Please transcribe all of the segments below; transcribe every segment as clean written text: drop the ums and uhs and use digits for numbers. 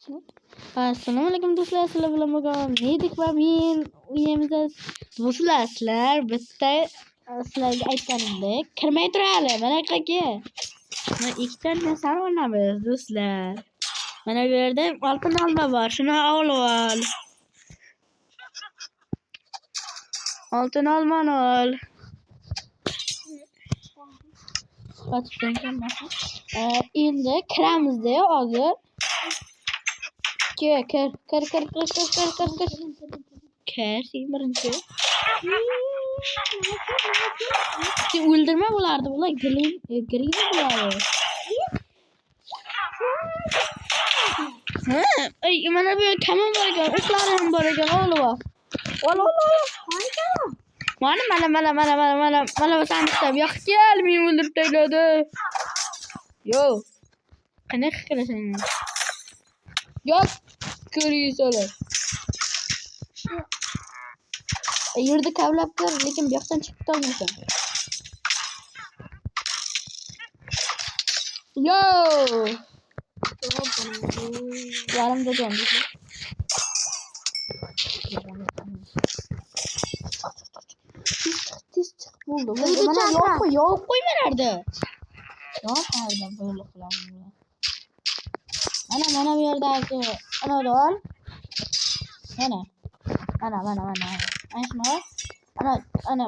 Assalomu alaykum do'stlar, sizlar bilan bugun Medik va men uyimizda sizlar bitta sizlarga aytganimdek kirmay turadi. Mana qaki. Mana ikkita narsani olamiz do'stlar. Mana bu yerda oltin olma bor. Shuni olib ol. Oltin olmani ol. Endi kiramizda hozir. Kir. Kir sen birinchi. Sen o'ldirma bularni, bular green bo'ladi. Ay, mana bu kamon bor ekan, ishlari ham bor ekan, olib ol. Ol. Mana sandiqda yo'q kel, men o'ldirib tashladi. Yo. Qanaqa qilasan? Yo'q, ko'riysan. Yerda kavlab tur, lekin bu yoqdan chiqib olmaysan. Yo! Yarimda jon. Tiz chiq bo'ldi. Mana yo'q qo'ymalarda. Yo'q qayerda bo'ldi qilaman. Mana bu yerdagi anada ol. Mana.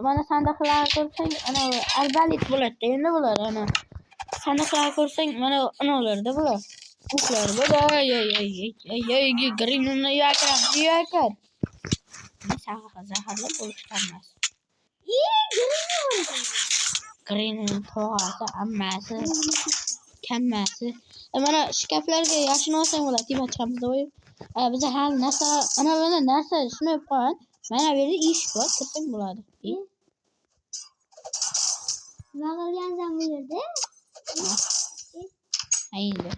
Mana sandiqlar ko'rsang, ana arbalit bo'ladi. Endi bular ana. Sandiqlar ko'rsang, mana ularda bular. Ular bo'ladi. Ay, greenni yakar. Zaharli bo'lishtanmas. Green to'g'asi, ammasi, kammasi. Mana shkaflarga yashin olsang bo'ladi, deb chiqamiz do'y. Biz hal narsa shuni qo'y. Mana bu yerda eshik bor, kirsang bo'ladi. Nima qilgansan bu yerda? Ayni.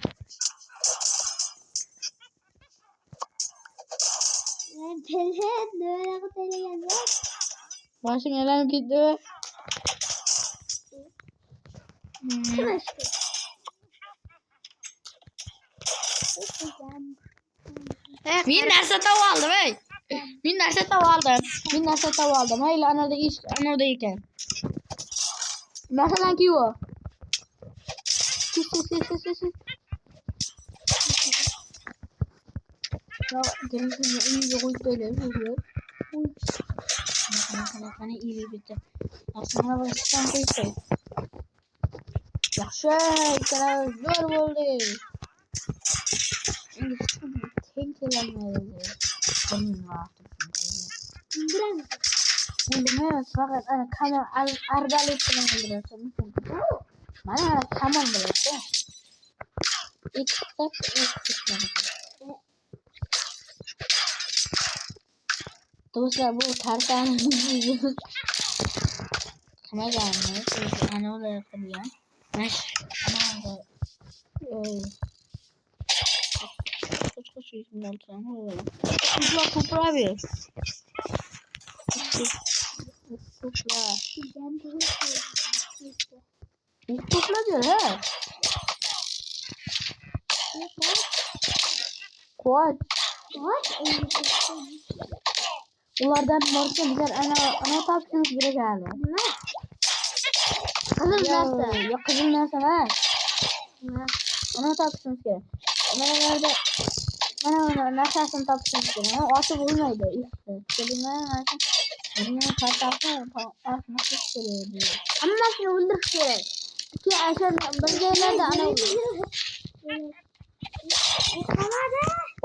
Boshing aylanib ketdi. Men narsa topib oldim. Mayli, anada ekan. Masalan kiyo. Ya, gelin uyga qo'yib qo'yaylik. Qani iyi bitti. Aslında bu sistem qo'yib. Yaxshi, ikkala zo'r bo'ldi. Endi teng kelolmaydi. Bilmiyorum. Faqat ana kamon arbalet bilan o'ldirasan. Mana kamon bo'ladi. Ikkita do'stlar, bu kartani qilmaganmi? Ana ular qilgan. Poprawię. Poprawię, he? Kod. Ulardan borsa bizler ana tapşırız bire geldi. Kızıl narsa. Yok kızıl narsa var. Ana tapşırız ki. Mana narsasini topishimiz kerak. Otib bo'lmaydi işte. Kelinglar, buni tartibni osmoqchi kerak. Hammasini o'ldirish kerak. Keyin asha bir joylarda ana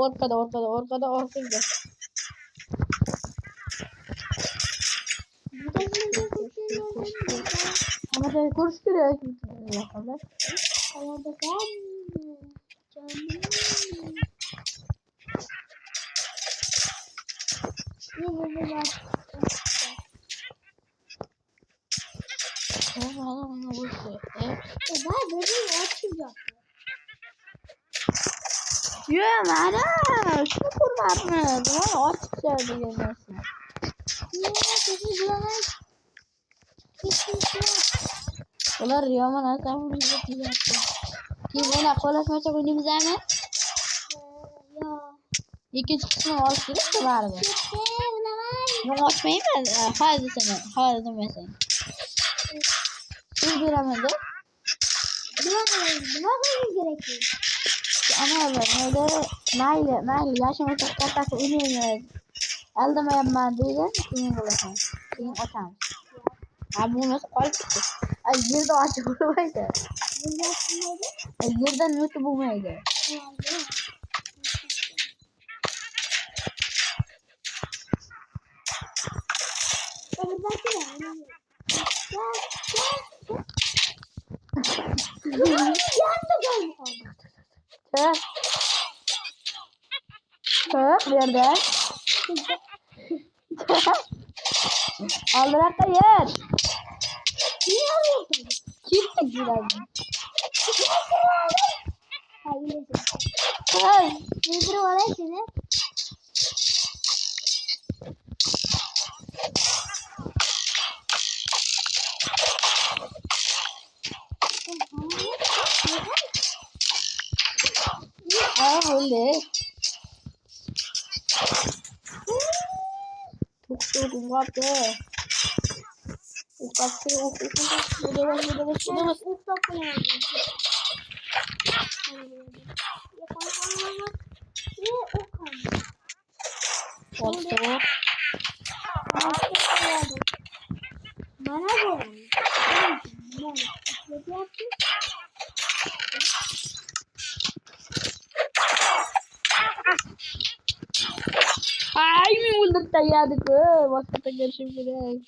orqada. Hamma ko'rish kerak. Ya mana shuni ko'rmabmiz. Mana ochiqcha degan narsa. Ular yomon asabimizga tegadi. Keyin yana qo'lashmacha o'ynaymiz-mi? Yo'q. İkinci kısmını açtık da var mı? Ben açmayayım mı? Hadi sana. Hadi demesen. Siz bir amelde. gerekiyor. Ama ben öyle nayle yaşamak kartası ünlüyüm. Eldemeyen ben değilim. Kimin bulasın? Kimin açam? Abi bu nasıl kolay çıktı? Ay yerde açık bulmaydı. Yerden nasıl bulmaydı? Çık. Çık yerden. Aldırak da yer. Çıktık birazdan. Çık. Nedir olay seni? Aa öyle. Çok soğuk vardı. Ufak. Burada bas. Olsun. Bana bu. Ne yaptın? Ay mi bulduk da yadık. Vakıta görüşürüz.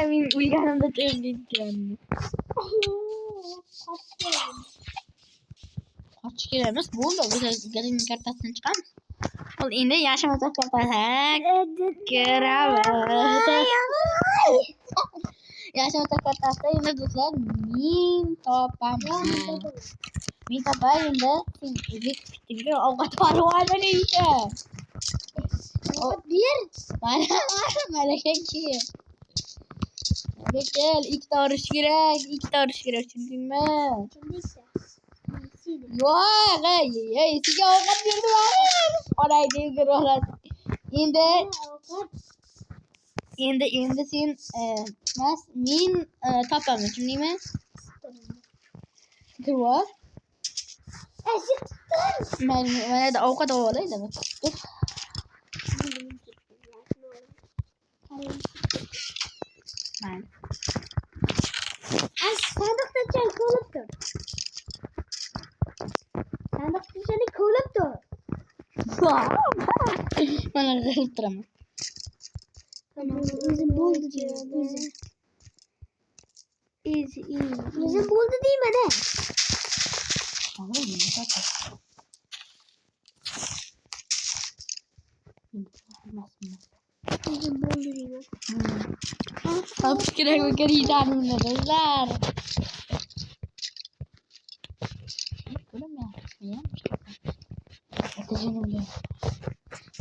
Min uyganımda çözdük yani. Kaç kiremiz buldu. Biz gelin kartasını çıkar mısın? Ol ini yaşamıza kapatak. Kerabat. Yaşamıza kartasda yine dostlar min topaman. Min topa yine ilk tinggal avukat var ne işte. Bir. Bana ki. Gel iki tarış gerek çünkü ben. Yok ay size avukat girdi var. Orayı değil görüyorlar. Şimdi sin mas min tapa mı şimdi mi? Sıkır var. Ben de avukat olaydı mı? Ben. Sandıkta çay koyup dur. Sandıkta seni koyup dur. Bana kırıp duramam. Bizim buldu diyor. Bizim buldu değil mi ne? Bizim buldu diyor. Hapus kira kiri jangan besar.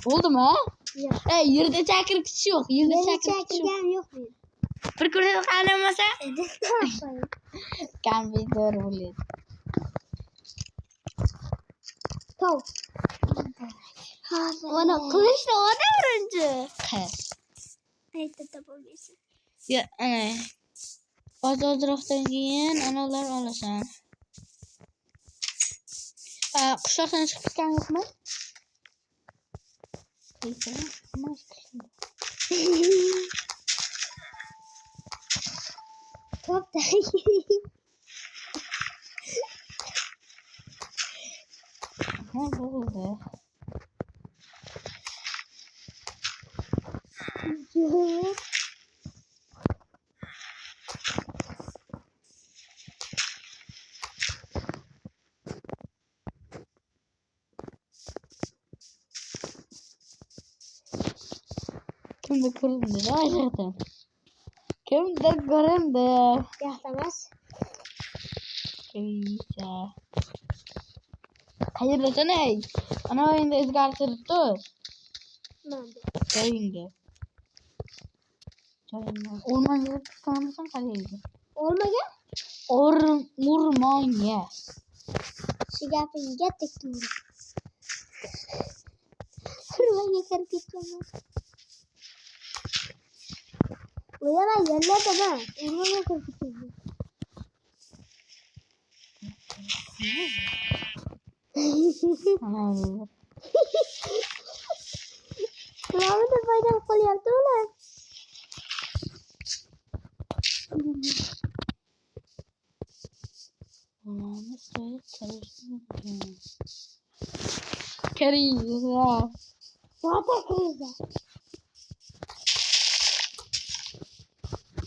Oldu mu ha? Yok. Yerde çakır kişi yok. Yerde çakır kişi yok. Yok mu? Perkursor kanan masa? Ne Kan bir doğru bulayım. Tav. Bana kılıçla o da vurunca. Evet yapabilirsin. Ya o taraftan giyin analar alasan. Kuşaktan çıkmışken yok mu? Top da. Ne oldu? Kimde kırıldı zaten. Kimde kırıldı? Yahtamaz. Bisa. Hayırlısı ne? Ana oyunda izgartırıp dur. Nerede? Köyünde. Orman yeri tanımıyorsan kaleydi. Olma gel. Orman ye. Şigafin gittik doğru. Şuraya yakarıp gideceğim ben. Uyanan yerler de ben. Oraya yakarıp gideceğim. Kulağımı da faydalı kol yaptı ulan. Ormanı söyle çalışsın. Keriz. Zaten krize.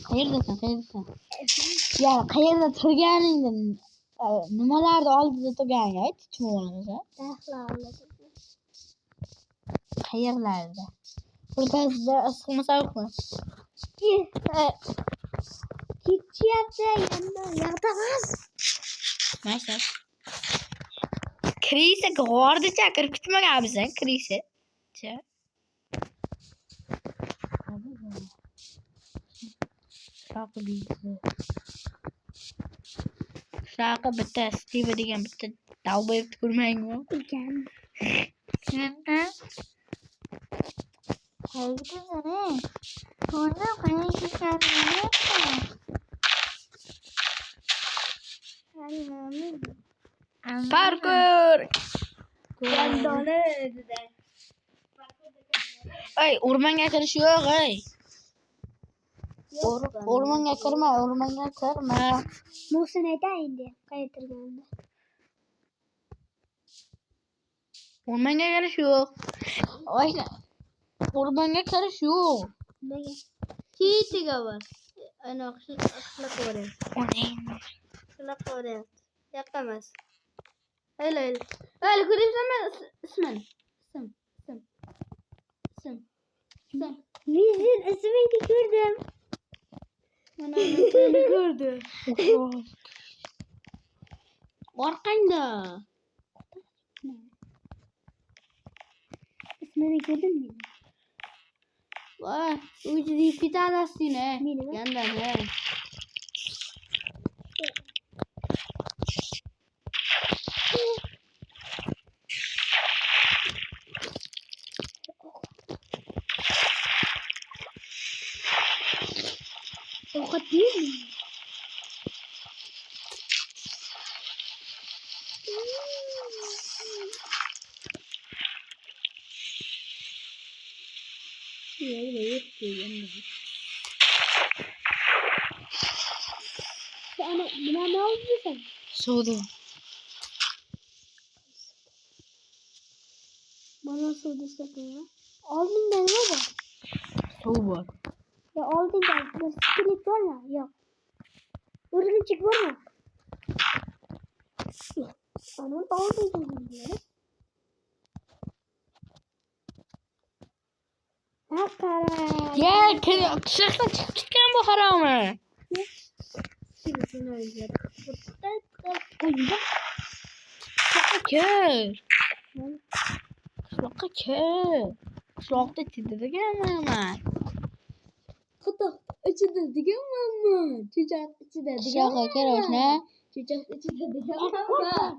Hayırlısın. Ya hayırlı tırganın numalarda aldı da tırgan ya. Hiç mi olmaz ha? Dahla anladım. Hayırlarda. Burada size asılmasa yok mu? Kitçi yaptı yanında. Yatamaz. Neyse. Krise gordu çakır kütmek abi sen krise. Şarkı bildi. Şarkı bitti. Steve diyen bitti. Dalbayıp tükürmeyin mi? İlken. Haydi seni. Sonra kayışı kendini yapma. Parkur. Ben de dedi. Ay orman yaklaşıyor ay. Orman yakarma. Muhsin neden indi? Kayıtır geldi. Orman yaklaşıyor. Aynen. Orman yaklaşıyor. Ne? Hiç var. Ana akşam oraya. O ne? Akşam oraya. Yakamaz. Öyle. Öyle kurayım sana ismin. İsim. Bizim ismini gördüm. Bana seni gördü. Arkanda. İsmini gördün mü? Vay, ucu bir tanesi ne? Benim. Yandan he. O kadar değil mi? Sana buna ne oldu sen? Soğudum. Bana sordu sakın ya. Aldın da ne var? Soğuk var. Ya aldın da bu skillet var ya. Yok. Burada çık var mı? Yok. Bana aldın da diyorum. Hakikaten. Gel, kışaktan çıkan bu haramı. Şimdi seni öldürdüm. Kör. Kışlakta kör. Kışlakta çizdi gelmem. Kutu içinde digemem mi? Çocuk içinde Kışlakta kör olsun. Çocuk içinde digemem mi?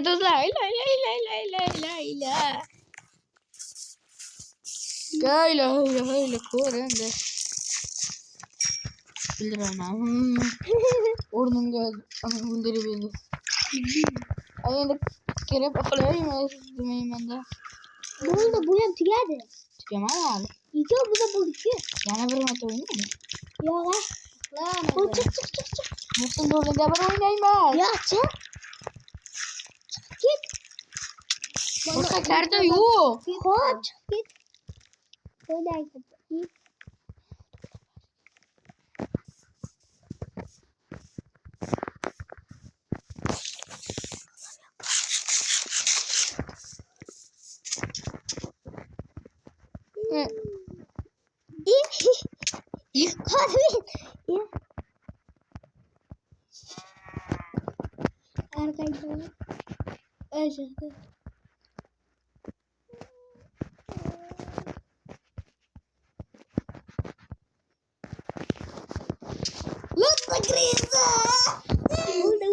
Dostlar, la. Öyle korundu. Bilir anam. Ordum geldi. Anam günderi bildi. Ayında kere bakılayım demeyim ben de. Ne oldu? Bu yan tüyedi. Tükemem abi. İki o bu da bulduk ki. Yani bir mata oynuyor mu? Yok ha. O çık. Muhsin doğru da ben oynayayım ben. Ya çık. Git. Başka karta yok. Koç. Git. Böyle git. Hadi. Arkadaşlar. Aşağıda. Lan krizi. Burada.